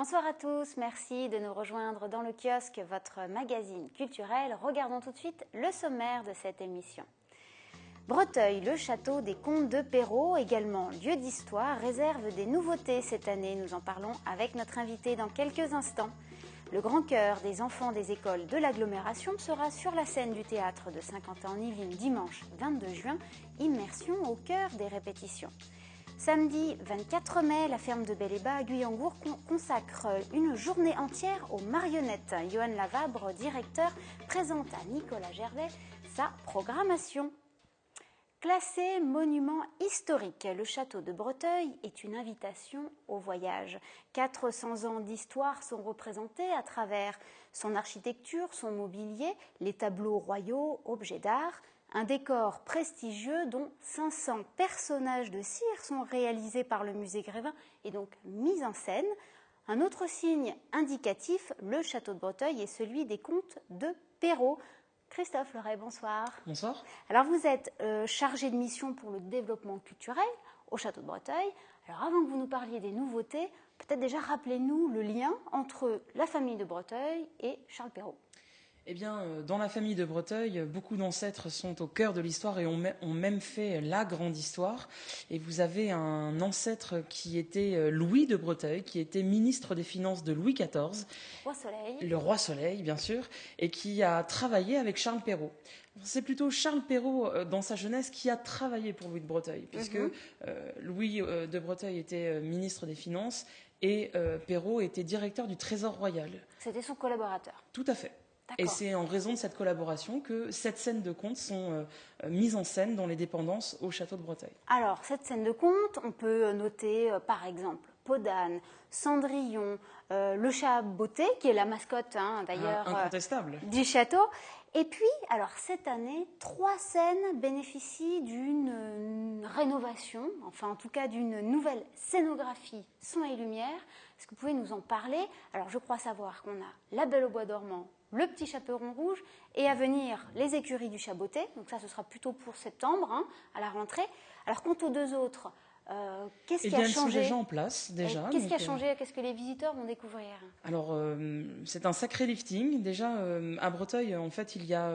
Bonsoir à tous, merci de nous rejoindre dans le kiosque, votre magazine culturel. Regardons tout de suite le sommaire de cette émission. Breteuil, le château des comtes de Perrault, également lieu d'histoire, réserve des nouveautés cette année. Nous en parlons avec notre invité dans quelques instants. Le grand chœur des enfants des écoles de l'agglomération sera sur la scène du théâtre de Saint-Quentin-en-Yvelines dimanche 22 juin, immersion au cœur des répétitions. Samedi 24 mai, la ferme de Bel-et-Bas à Guyancourt consacre une journée entière aux marionnettes. Johan Lavabre, directeur, présente à Nicolas Gervais sa programmation. Classé monument historique, le château de Breteuil est une invitation au voyage. 400 ans d'histoire sont représentés à travers son architecture, son mobilier, les tableaux royaux, objets d'art. Un décor prestigieux dont 500 personnages de cire sont réalisés par le musée Grévin et donc mis en scène. Un autre signe indicatif, le château de Breteuil est celui des comtes de Perrault. Christophe Leray, bonsoir. Bonsoir. Alors vous êtes chargé de mission pour le développement culturel au château de Breteuil. Alors avant que vous nous parliez des nouveautés, peut-être déjà rappelez-nous le lien entre la famille de Breteuil et Charles Perrault. Eh bien, dans la famille de Breteuil, beaucoup d'ancêtres sont au cœur de l'histoire et ont même fait la grande histoire. Et vous avez un ancêtre qui était Louis de Breteuil, qui était ministre des Finances de Louis XIV. Roi Soleil. Le roi Soleil, bien sûr, et qui a travaillé avec Charles Perrault. C'est plutôt Charles Perrault, dans sa jeunesse, qui a travaillé pour Louis de Breteuil, puisque Louis de Breteuil était ministre des Finances et Perrault était directeur du Trésor royal. C'était son collaborateur. Tout à fait. Et c'est en raison de cette collaboration que cette scène de contes sont mises en scène dans les dépendances au château de Breteuil. Alors, cette scène de contes, on peut noter par exemple Podane, Cendrillon, le chat Beauté, qui est la mascotte d'ailleurs incontestable du château. Et puis, alors cette année, 3 scènes bénéficient d'une rénovation, enfin en tout cas d'une nouvelle scénographie son et lumière. Est-ce que vous pouvez nous en parler? Alors je crois savoir qu'on a La Belle au bois dormant, Le Petit Chaperon rouge et à venir les écuries du chat Beauté. Donc ça, ce sera plutôt pour septembre, à la rentrée. Alors quant aux deux autres, qu'est-ce qui a changé? Elles sont déjà en place, déjà. Qu'est-ce qui a changé? Qu'est-ce que les visiteurs vont découvrir? Alors, c'est un sacré lifting. Déjà, à Breteuil, en fait, il y a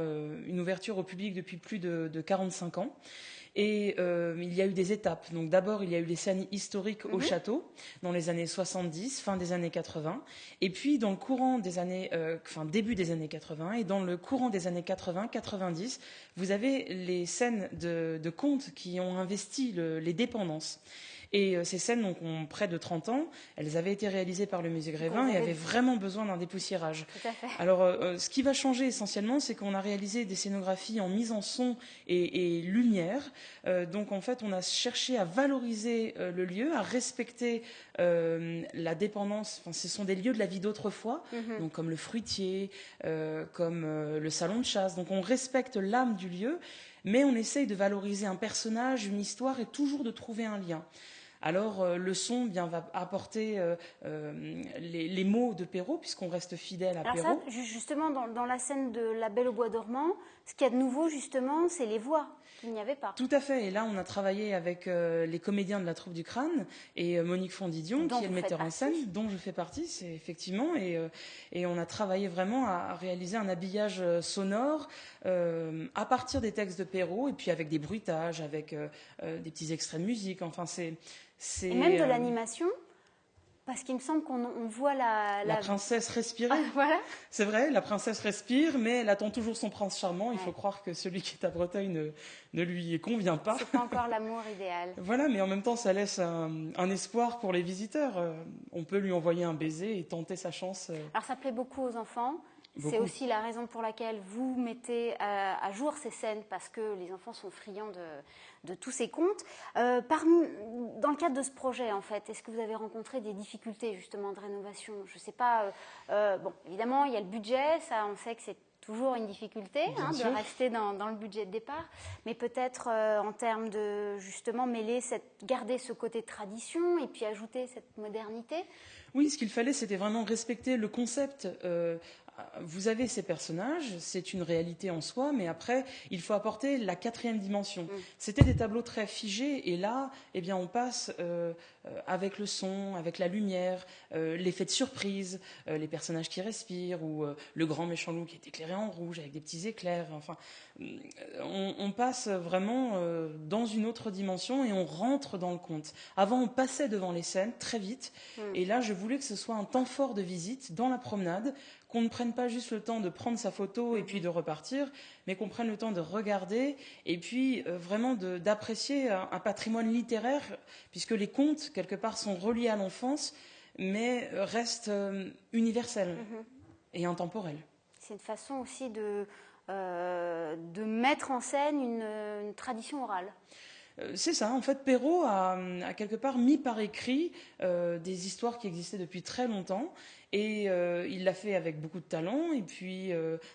une ouverture au public depuis plus de 45 ans. Et il y a eu des étapes. Donc d'abord, il y a eu les scènes historiques au château, dans les années 70, fin des années 80. Et puis, dans le courant des années, début des années 80, et dans le courant des années 80-90, vous avez les scènes de contes qui ont investi les dépendances. Et ces scènes donc, ont près de 30 ans. Elles avaient été réalisées par le musée Grévin et avaient vraiment besoin d'un dépoussiérage. Tout à fait. Alors, ce qui va changer essentiellement, c'est qu'on a réalisé des scénographies en mise en son et lumière. Donc, en fait, on a cherché à valoriser le lieu, à respecter la dépendance. Enfin, ce sont des lieux de la vie d'autrefois, donc comme le fruitier, comme le salon de chasse. Donc, on respecte l'âme du lieu, mais on essaye de valoriser un personnage, une histoire et toujours de trouver un lien. Alors, le son va apporter les mots de Perrault, puisqu'on reste fidèle à Perrault. Alors ça, justement, dans la scène de La Belle au bois dormant, ce qu'il y a de nouveau, justement, c'est les voix qu'il n'y avait pas. Tout à fait. Et là, on a travaillé avec les comédiens de la troupe du Crâne et Monique Fondidion, qui est le metteur en scène, dont je fais partie, c'est effectivement. Et on a travaillé vraiment à réaliser un habillage sonore à partir des textes de Perrault, et puis avec des bruitages, avec des petits extraits de musique. Enfin, et même de l'animation, parce qu'il me semble qu'on voit la princesse respirer. Ah, voilà. C'est vrai, la princesse respire, mais elle attend toujours son prince charmant. Il faut croire que celui qui est à Breteuil ne lui convient pas. C'est pas encore l'amour idéal. Voilà, mais en même temps, ça laisse un espoir pour les visiteurs. On peut lui envoyer un baiser et tenter sa chance. Alors ça plaît beaucoup aux enfants. C'est aussi la raison pour laquelle vous mettez à jour ces scènes, parce que les enfants sont friands de tous ces contes. Dans le cadre de ce projet, en fait, est-ce que vous avez rencontré des difficultés justement de rénovation? Je ne sais pas. Bon, évidemment, il y a le budget, ça, on sait que c'est toujours une difficulté de rester dans le budget de départ, mais peut-être en termes de justement garder ce côté tradition et puis ajouter cette modernité. Oui, ce qu'il fallait, c'était vraiment respecter le concept vous avez ces personnages, c'est une réalité en soi, mais après, il faut apporter la quatrième dimension. C'était des tableaux très figés, et là, eh bien, on passe avec le son, avec la lumière, l'effet de surprise, les personnages qui respirent, ou le grand méchant loup qui est éclairé en rouge avec des petits éclairs. Enfin, on passe vraiment dans une autre dimension et on rentre dans le conte. Avant, on passait devant les scènes très vite, et là, je voulais que ce soit un temps fort de visite dans la promenade, qu'on ne prenne pas juste le temps de prendre sa photo et puis de repartir, mais qu'on prenne le temps de regarder et puis vraiment d'apprécier un patrimoine littéraire, puisque les contes, quelque part, sont reliés à l'enfance, mais restent universels et intemporels. C'est une façon aussi de mettre en scène une tradition orale. C'est ça, en fait, Perrault a quelque part mis par écrit des histoires qui existaient depuis très longtemps, et il l'a fait avec beaucoup de talent, et puis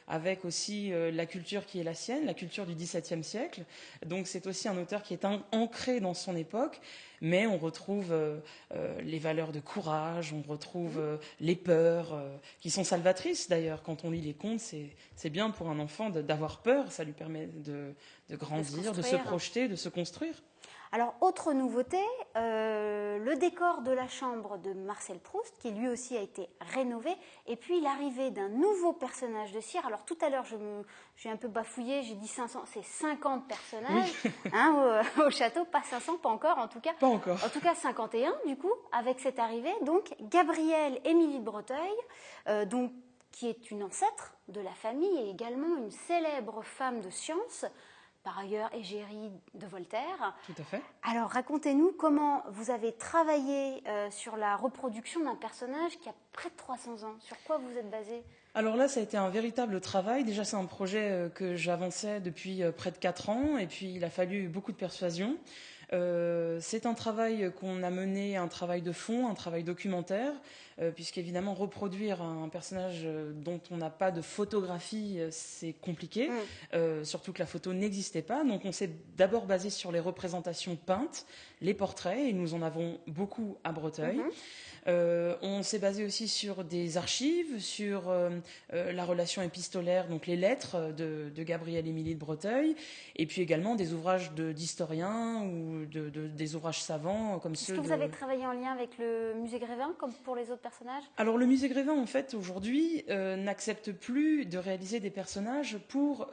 avec aussi la culture qui est la sienne, la culture du XVIIe siècle. Donc c'est aussi un auteur qui est ancré dans son époque, mais on retrouve les valeurs de courage, on retrouve les peurs, qui sont salvatrices d'ailleurs. Quand on lit les contes, c'est bien pour un enfant d'avoir peur, ça lui permet de grandir, de se projeter, de se construire. Alors, autre nouveauté, le décor de la chambre de Marcel Proust, qui lui aussi a été rénové, et puis l'arrivée d'un nouveau personnage de cire. Alors, tout à l'heure, j'ai un peu bafouillé, j'ai dit 500, c'est 50 personnages au château, pas 500, pas encore, en tout cas. Pas encore. En tout cas, 51, du coup, avec cette arrivée. Donc, Gabrielle Émilie de Breteuil, qui est une ancêtre de la famille et également une célèbre femme de science, par ailleurs égérie de Voltaire. Tout à fait. Alors racontez-nous comment vous avez travaillé sur la reproduction d'un personnage qui a près de 300 ans. Sur quoi vous êtes basé ? Alors là, ça a été un véritable travail. Déjà, c'est un projet que j'avançais depuis près de 4 ans, et puis il a fallu beaucoup de persuasion. C'est un travail qu'on a mené, un travail de fond, un travail documentaire, puisqu'évidemment reproduire un personnage dont on n'a pas de photographie, c'est compliqué, surtout que la photo n'existait pas. Donc on s'est d'abord basé sur les représentations peintes, les portraits, et nous en avons beaucoup à Breteuil. On s'est basé aussi sur des archives, sur la relation épistolaire, donc les lettres de Gabrielle Émilie de Breteuil, et puis également des ouvrages d'historiens ou des ouvrages savants comme ceux. Est-ce que vous avez travaillé en lien avec le musée Grévin, comme pour les autres personnages ? Alors le musée Grévin, en fait, aujourd'hui, n'accepte plus de réaliser des personnages pour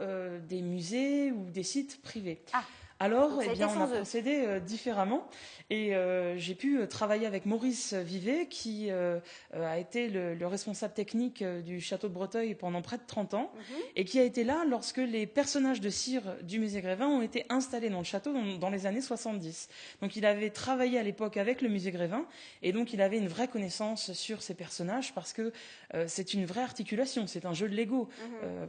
des musées ou des sites privés. Ah. Alors, eh bien, on a procédé différemment, et j'ai pu travailler avec Maurice Vivet, qui a été le responsable technique du château de Breteuil pendant près de 30 ans, et qui a été là lorsque les personnages de cire du musée Grévin ont été installés dans le château dans les années 70. Donc il avait travaillé à l'époque avec le musée Grévin, et donc il avait une vraie connaissance sur ces personnages, parce que c'est une vraie articulation, c'est un jeu de Lego.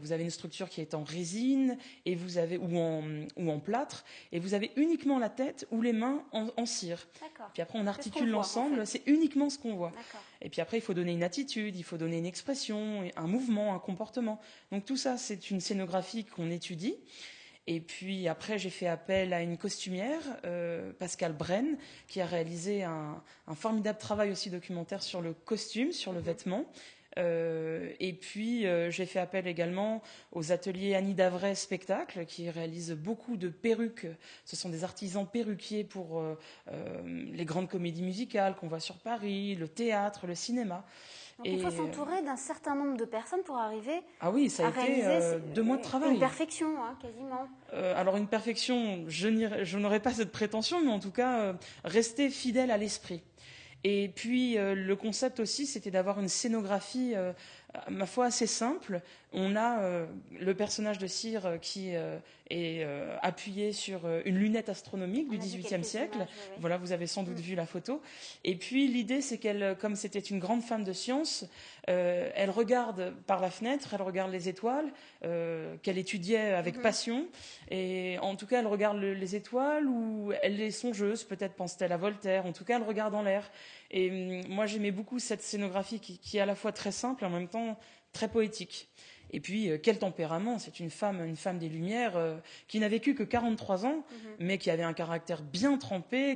Vous avez une structure qui est en résine, et vous avez, ou en plâtre, et vous avez uniquement la tête ou les mains en cire. Puis après, on articule l'ensemble, c'est uniquement ce qu'on voit. Et puis après, il faut donner une attitude, il faut donner une expression, un mouvement, un comportement. Donc tout ça, c'est une scénographie qu'on étudie. Et puis après, j'ai fait appel à une costumière, Pascale Brenne, qui a réalisé un formidable travail aussi documentaire sur le costume, sur le vêtement. Et puis j'ai fait appel également aux ateliers Annie Davray Spectacle, qui réalisent beaucoup de perruques. Ce sont des artisans perruquiers pour les grandes comédies musicales qu'on voit sur Paris, le théâtre, le cinéma. Donc il faut s'entourer d'un certain nombre de personnes pour arriver à réaliser 2 mois de travail. Une perfection, quasiment. Alors une perfection, je n'aurais pas cette prétention, mais en tout cas, rester fidèle à l'esprit. Et puis le concept aussi, c'était d'avoir une scénographie, ma foi, assez simple. On a le personnage de cire qui est appuyé sur une lunette astronomique du XVIIIe siècle. Images, oui. Voilà, vous avez sans doute vu la photo. Et puis l'idée, c'est qu'elle, comme c'était une grande femme de science, elle regarde par la fenêtre, elle regarde les étoiles qu'elle étudiait avec passion. Et en tout cas, elle regarde les étoiles, ou elle est songeuse, peut-être pense-t-elle à Voltaire. En tout cas, elle regarde en l'air. Et moi, j'aimais beaucoup cette scénographie qui est à la fois très simple et en même temps enfants très poétique. Et puis, quel tempérament! C'est une femme des Lumières qui n'a vécu que 43 ans, mais qui avait un caractère bien trempé,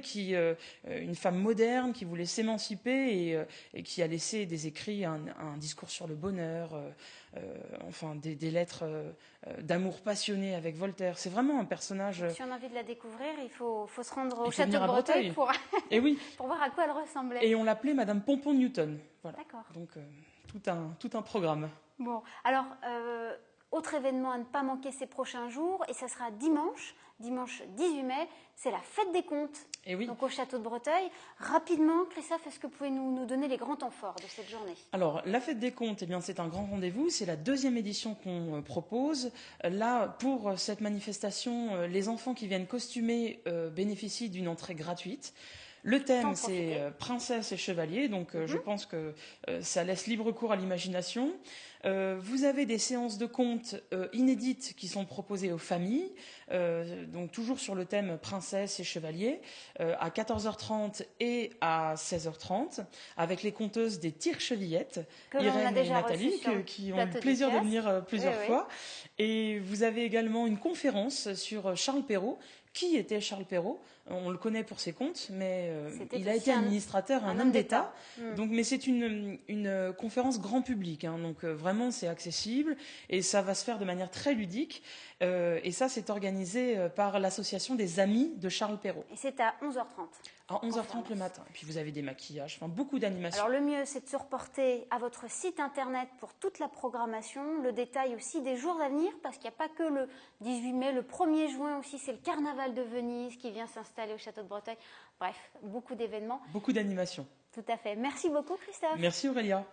une femme moderne qui voulait s'émanciper et qui a laissé des écrits, un discours sur le bonheur, enfin des lettres d'amour passionné avec Voltaire. C'est vraiment un personnage... Si on a envie de la découvrir, il faut se rendre au Il faut château venir de à Breteuil pour, Et oui. pour voir à quoi elle ressemblait. Et on l'appelait Madame Pompon-Newton. Voilà. D'accord. Donc, tout un programme. Bon, alors, autre événement à ne pas manquer ces prochains jours, et ça sera dimanche 18 mai, c'est la fête des contes. Et oui. Donc au château de Breteuil. Rapidement, Christophe, est-ce que vous pouvez nous donner les grands temps forts de cette journée? Alors, la fête des contes, eh bien, c'est un grand rendez-vous. C'est la 2e édition qu'on propose. Là, pour cette manifestation, les enfants qui viennent costumés bénéficient d'une entrée gratuite. Le thème, c'est princesse et chevalier, donc je pense que ça laisse libre cours à l'imagination. Vous avez des séances de contes inédites qui sont proposées aux familles, donc toujours sur le thème princesse et chevalier, à 14h30 et à 16h30, avec les conteuses des Tire-Chevillettes, Irène et Nathalie, qui ont eu le plaisir de venir plusieurs fois. Et vous avez également une conférence sur Charles Perrault. Qui était Charles Perrault? On le connaît pour ses contes, mais il a été administrateur, un homme d'État. Donc, mais c'est une conférence grand public, hein, donc vraiment c'est accessible et ça va se faire de manière très ludique. Et ça, c'est organisé par l'association des Amis de Charles Perrault. Et c'est à 11h30. À 11h30 le matin. Et puis vous avez des maquillages, enfin beaucoup d'animations. Alors le mieux, c'est de se reporter à votre site internet pour toute la programmation, le détail aussi des jours à venir, parce qu'il n'y a pas que le 18 mai, le 1er juin aussi, c'est le carnaval de Venise qui vient s'installer au château de Breteuil. Bref, beaucoup d'événements. Beaucoup d'animations. Tout à fait. Merci beaucoup, Christophe. Merci Aurélia.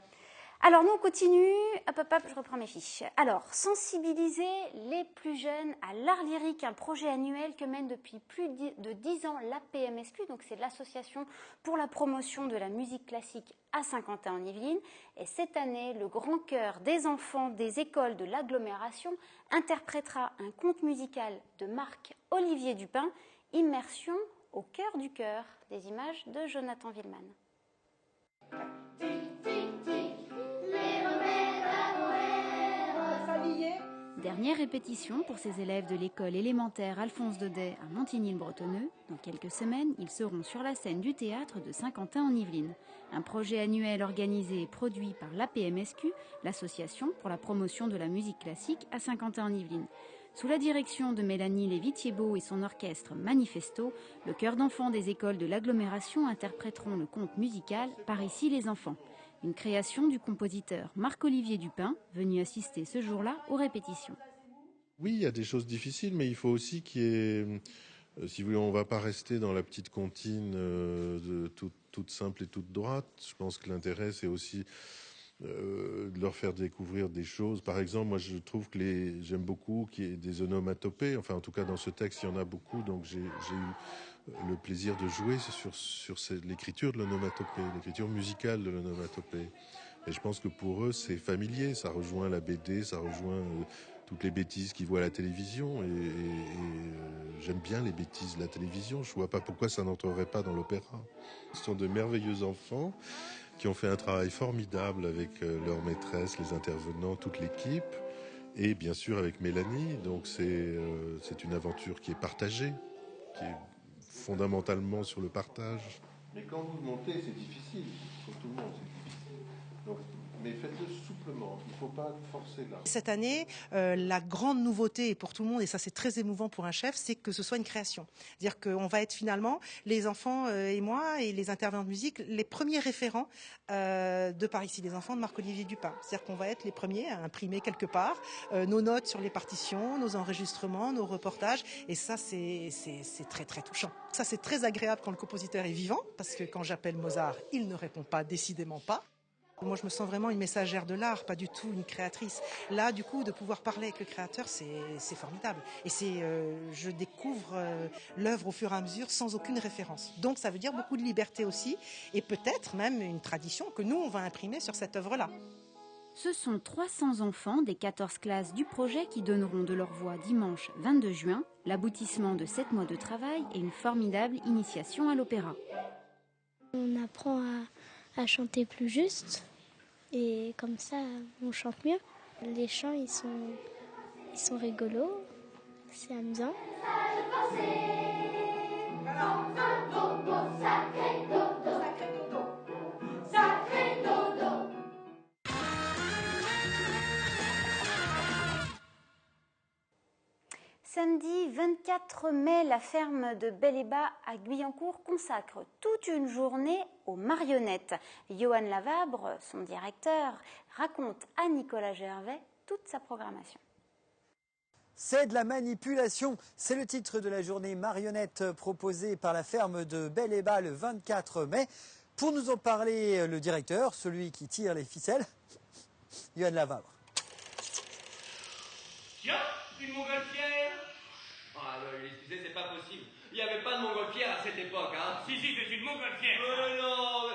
Alors nous on continue, hop, je reprends mes fiches. Alors, sensibiliser les plus jeunes à l'art lyrique, un projet annuel que mène depuis plus de 10 ans l'APMSQ, donc c'est l'association pour la promotion de la musique classique à Saint-Quentin-en-Yvelines. Et cette année, le grand chœur des enfants des écoles de l'agglomération interprétera un conte musical de Marc-Olivier Dupin, Immersion au cœur du chœur, des images de Jonathan Villeman. Dernière répétition pour ces élèves de l'école élémentaire Alphonse Daudet à Montigny-le-Bretonneux. Dans quelques semaines, ils seront sur la scène du théâtre de Saint-Quentin-en-Yvelines. Un projet annuel organisé et produit par l'APMSQ, l'association pour la promotion de la musique classique à Saint-Quentin-en-Yvelines. Sous la direction de Mélanie Lévy-Thiebaud et son orchestre Manifesto, le chœur d'enfants des écoles de l'agglomération interpréteront le conte musical Par ici les enfants. Une création du compositeur Marc-Olivier Dupin, venu assister ce jour-là aux répétitions. Oui, il y a des choses difficiles, mais il faut aussi qu'il y ait... Si vous voulez, on ne va pas rester dans la petite comptine toute simple et toute droite. Je pense que l'intérêt, c'est aussi de leur faire découvrir des choses. Par exemple, moi, je trouve que j'aime beaucoup qu'il y ait des onomatopées. Enfin, en tout cas, dans ce texte, il y en a beaucoup. Donc, j'ai eu le plaisir de jouer sur l'écriture de l'onomatopée, l'écriture musicale de l'onomatopée. Et je pense que pour eux, c'est familier. Ça rejoint la BD, ça rejoint toutes les bêtises qu'ils voient à la télévision. Et j'aime bien les bêtises de la télévision. Je ne vois pas pourquoi ça n'entrerait pas dans l'opéra. Ce sont de merveilleux enfants qui ont fait un travail formidable avec leur maîtresse, les intervenants, toute l'équipe. Et bien sûr avec Mélanie. Donc c'est une aventure qui est partagée, qui est fondamentalement sur le partage. Mais quand vous le montez, c'est difficile. Pour tout le monde, c'est difficile. Donc, mais faites-le souplement, il ne faut pas forcer là. Cette année, la grande nouveauté pour tout le monde, et ça c'est très émouvant pour un chef, c'est que ce soit une création. C'est-à-dire qu'on va être finalement, les enfants et moi, et les intervenants de musique, les premiers référents de Par ici les enfants de Marc-Olivier Dupin. C'est-à-dire qu'on va être les premiers à imprimer quelque part nos notes sur les partitions, nos enregistrements, nos reportages, et ça c'est très très touchant. Ça c'est très agréable quand le compositeur est vivant, parce que quand j'appelle Mozart, il ne répond pas, décidément pas. Moi, je me sens vraiment une messagère de l'art, pas du tout une créatrice. Là, du coup, de pouvoir parler avec le créateur, c'est formidable. Et je découvre l'œuvre au fur et à mesure sans aucune référence. Donc, ça veut dire beaucoup de liberté aussi, et peut-être même une tradition que nous, on va imprimer sur cette œuvre-là. Ce sont 300 enfants des 14 classes du projet qui donneront de leur voix dimanche 22 juin, l'aboutissement de 7 mois de travail et une formidable initiation à l'opéra. On apprend à chanter plus juste. et comme ça on chante mieux. Les chants ils sont rigolos, c'est amusant. Samedi 24 mai, la ferme de Bel-et-Bas à Guyancourt consacre toute une journée aux marionnettes. Johan Lavabre, son directeur, raconte à Nicolas Gervais toute sa programmation. C'est de la manipulation, c'est le titre de la journée marionnette proposée par la ferme de Bel-et-Bas le 24 mai. Pour nous en parler, le directeur, celui qui tire les ficelles, Johan Lavabre. Tiens, une montgolfière. Ah non, excusez, c'est pas possible. Il n'y avait pas de montgolfière à cette époque, hein. Si, c'est une montgolfière. Non,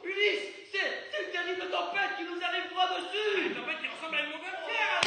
Ulysse, c'est une terrible tempête qui nous arrive droit dessus. Une tempête qui ressemble à une montgolfière.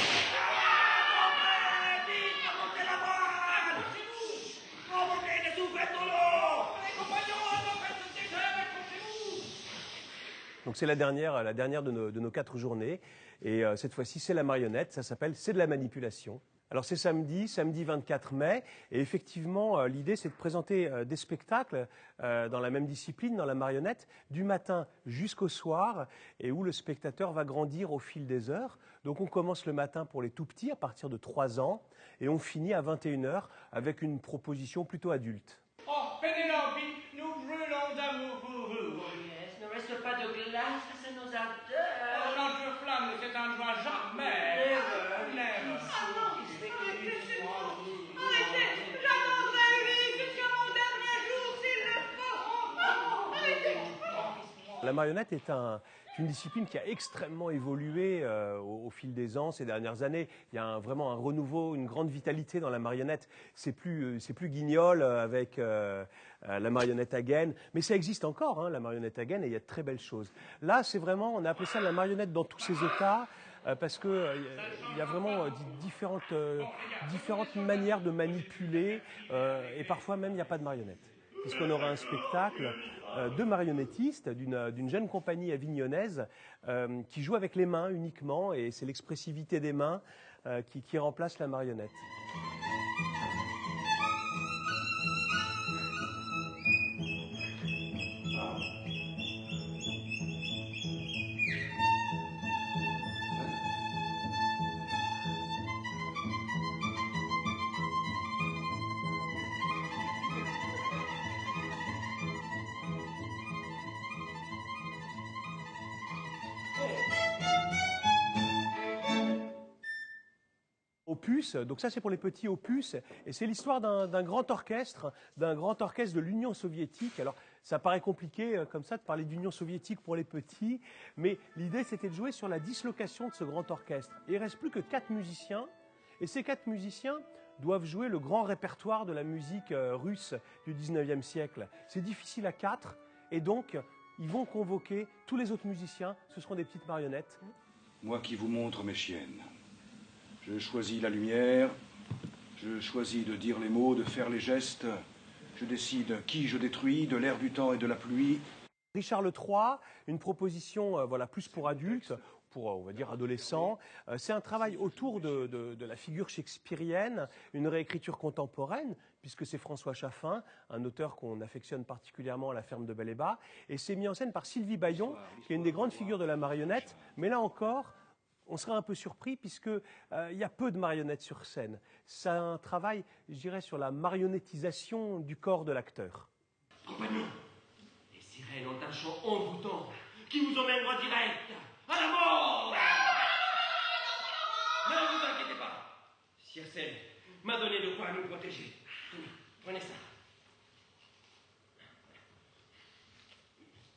Donc c'est la dernière de nos 4 journées. Et cette fois-ci, c'est la marionnette. Ça s'appelle « C'est de la manipulation ». Alors c'est samedi 24 mai. Et effectivement, l'idée, c'est de présenter des spectacles dans la même discipline, dans la marionnette, du matin jusqu'au soir, et où le spectateur va grandir au fil des heures. Donc on commence le matin pour les tout-petits, à partir de 3 ans, et on finit à 21h avec une proposition plutôt adulte. Oh, Pénélope, nous brûlons d'amour pour vous. Oh yes, ne reste pas de glace, c'est nos ardeurs. Oh, notre flamme ne s'éteindra jamais. Never. Never. Ah non, J'attendrai Ulysse jusqu'à mon dernier jour s'il le faut. La marionnette est une discipline qui a extrêmement évolué au fil des ans, ces dernières années. Il y a vraiment un renouveau, une grande vitalité dans la marionnette. C'est plus Guignol avec la marionnette à gaine, mais ça existe encore, hein, la marionnette à gaine, et il y a de très belles choses. Là, c'est vraiment, on a appelé ça la marionnette dans tous ses états, parce que il y a vraiment différentes manières de manipuler, et parfois même il n'y a pas de marionnette. Puisqu'on aura un spectacle de marionnettistes d'une jeune compagnie avignonnaise qui joue avec les mains uniquement, et c'est l'expressivité des mains qui remplace la marionnette. Opus, donc ça c'est pour les petits opus, et c'est l'histoire d'un grand orchestre de l'Union soviétique. Alors ça paraît compliqué comme ça de parler d'Union soviétique pour les petits, mais l'idée c'était de jouer sur la dislocation de ce grand orchestre. Et il ne reste plus que 4 musiciens, et ces 4 musiciens doivent jouer le grand répertoire de la musique russe du 19e siècle. C'est difficile à 4, et donc ils vont convoquer tous les autres musiciens, ce seront des petites marionnettes. Moi qui vous montre mes chiennes. Je choisis la lumière, je choisis de dire les mots, de faire les gestes, je décide qui je détruis, de l'air du temps et de la pluie. Richard III, une proposition voilà, plus pour adultes, pour on va dire adolescents. C'est un travail autour de la figure shakespearienne, une réécriture contemporaine, puisque c'est François Chaffin, un auteur qu'on affectionne particulièrement à la ferme de Bel-et-Bas, et c'est mis en scène par Sylvie Baillon, qui est une des grandes figures de la marionnette, mais là encore, on serait un peu surpris puisque il y a peu de marionnettes sur scène. C'est un travail, je dirais, sur la marionnettisation du corps de l'acteur. Compagnons, les sirènes ont un chant envoûtant qui vous emmènera direct à la mort. Ne vous inquiétez pas. Circelle m'a donné de quoi nous protéger. Tenez, prenez ça.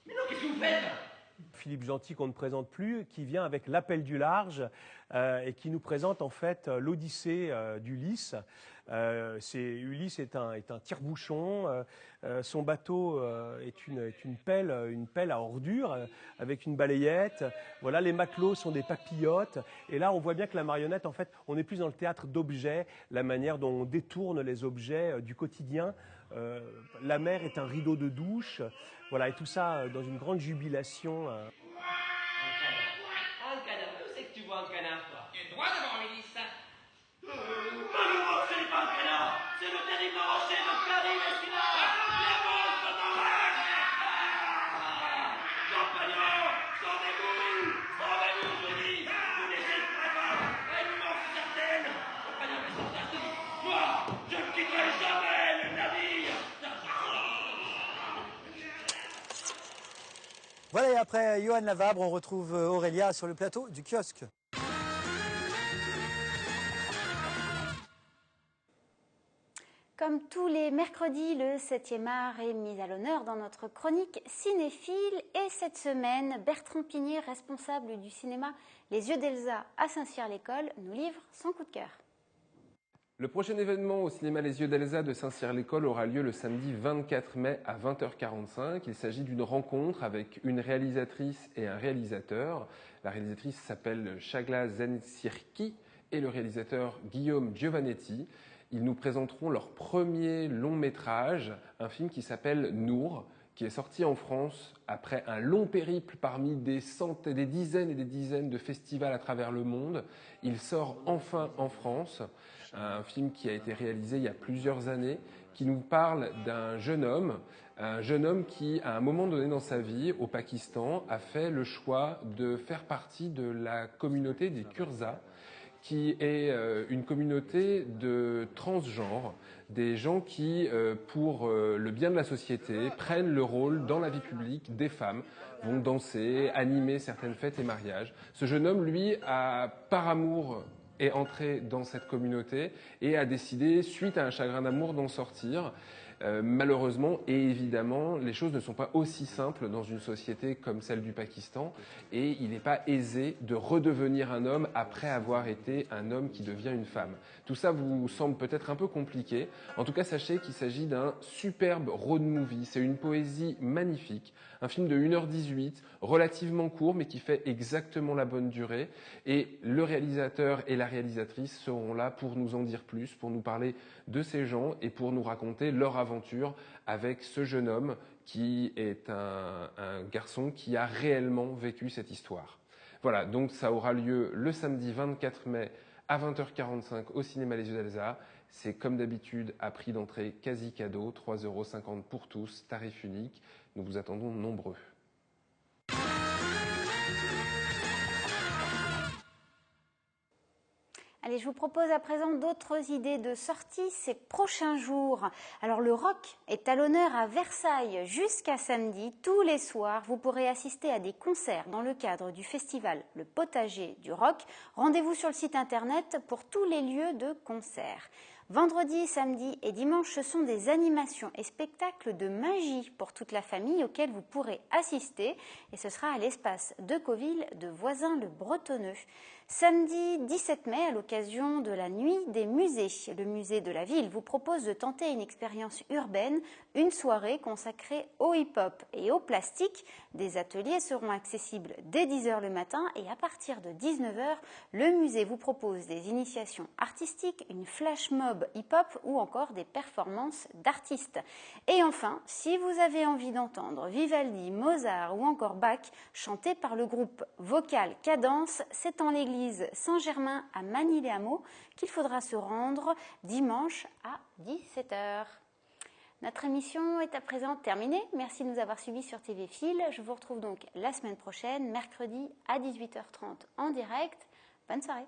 Mais non, qu'est-ce que vous faites ? Philippe Gentil, qu'on ne présente plus, qui vient avec L'Appel du large et qui nous présente en fait l'Odyssée d'Ulysse. Ulysse est un tire-bouchon, son bateau est une pelle à ordures avec une balayette. Voilà, les matelots sont des papillotes. Et là, on voit bien que la marionnette, en fait, on est plus dans le théâtre d'objets, la manière dont on détourne les objets du quotidien. La mer est un rideau de douche, voilà, et tout ça dans une grande jubilation. pas un canard, toi. Tu as le droit d'avoir envie de ça. Malheureux, ce n'est pas un canard, c'est le terrible rocher de Karim Esquina. Les monstres dans l'air. Compagnons, sauvez-vous, je dis. Vous n'hésiterez pas à une mort certaine. Compagnons, mais sans tarder, moi, je ne quitterai jamais le navire. Voilà, et après Johan Lavabre, on retrouve Aurélia sur le plateau du kiosque. Comme tous les mercredis, le 7e art est mis à l'honneur dans notre chronique cinéphile. Et cette semaine, Bertrand Pigné, responsable du cinéma Les Yeux d'Elsa à Saint-Cyr-l'École, nous livre son coup de cœur. Le prochain événement au cinéma Les Yeux d'Elsa de Saint-Cyr-l'École aura lieu le samedi 24 mai à 20h45. Il s'agit d'une rencontre avec une réalisatrice et un réalisateur. La réalisatrice s'appelle Shagla Zensirki et le réalisateur Guillaume Giovannetti. Ils nous présenteront leur premier long métrage, un film qui s'appelle Nour, qui est sorti en France après un long périple parmi des centaines, des dizaines et des dizaines de festivals à travers le monde. Il sort enfin en France, un film qui a été réalisé il y a plusieurs années, qui nous parle d'un jeune homme qui, à un moment donné dans sa vie, au Pakistan, a fait le choix de faire partie de la communauté des Kurza, qui est une communauté de transgenres, des gens qui, pour le bien de la société, prennent le rôle dans la vie publique des femmes, vont danser, animer certaines fêtes et mariages. Ce jeune homme, lui, par amour, est entré dans cette communauté et a décidé, suite à un chagrin d'amour, d'en sortir. Malheureusement et évidemment, les choses ne sont pas aussi simples dans une société comme celle du Pakistan et il n'est pas aisé de redevenir un homme après avoir été un homme qui devient une femme. Tout ça vous semble peut-être un peu compliqué. En tout cas, sachez qu'il s'agit d'un superbe road movie. C'est une poésie magnifique, un film de 1h18, relativement court mais qui fait exactement la bonne durée. Et le réalisateur et la réalisatrice seront là pour nous en dire plus, pour nous parler de ces gens et pour nous raconter leur aventure avec ce jeune homme qui est un garçon qui a réellement vécu cette histoire. Voilà, donc ça aura lieu le samedi 24 mai à 20h45 au cinéma Les Yeux d'Elsa. C'est comme d'habitude à prix d'entrée quasi cadeau, 3,50 € pour tous, tarif unique. Nous vous attendons nombreux. Allez, je vous propose à présent d'autres idées de sortie ces prochains jours. Alors, le rock est à l'honneur à Versailles jusqu'à samedi. Tous les soirs, vous pourrez assister à des concerts dans le cadre du festival Le Potager du Rock. Rendez-vous sur le site internet pour tous les lieux de concert. Vendredi, samedi et dimanche, ce sont des animations et spectacles de magie pour toute la famille auxquels vous pourrez assister. Et ce sera à l'espace de Coville de Voisins-le-Bretonneux. Samedi 17 mai, à l'occasion de la Nuit des musées, le musée de la ville vous propose de tenter une expérience urbaine, une soirée consacrée au hip-hop et au plastique. Des ateliers seront accessibles dès 10h le matin et à partir de 19h, le musée vous propose des initiations artistiques, une flash mob hip-hop ou encore des performances d'artistes. Et enfin, si vous avez envie d'entendre Vivaldi, Mozart ou encore Bach chantés par le groupe vocal Cadence, c'est en l'église Saint-Germain à Magny-les-Hameaux qu'il faudra se rendre dimanche à 17h. Notre émission est à présent terminée. Merci de nous avoir suivis sur TV Fil. Je vous retrouve donc la semaine prochaine, mercredi à 18h30 en direct. Bonne soirée.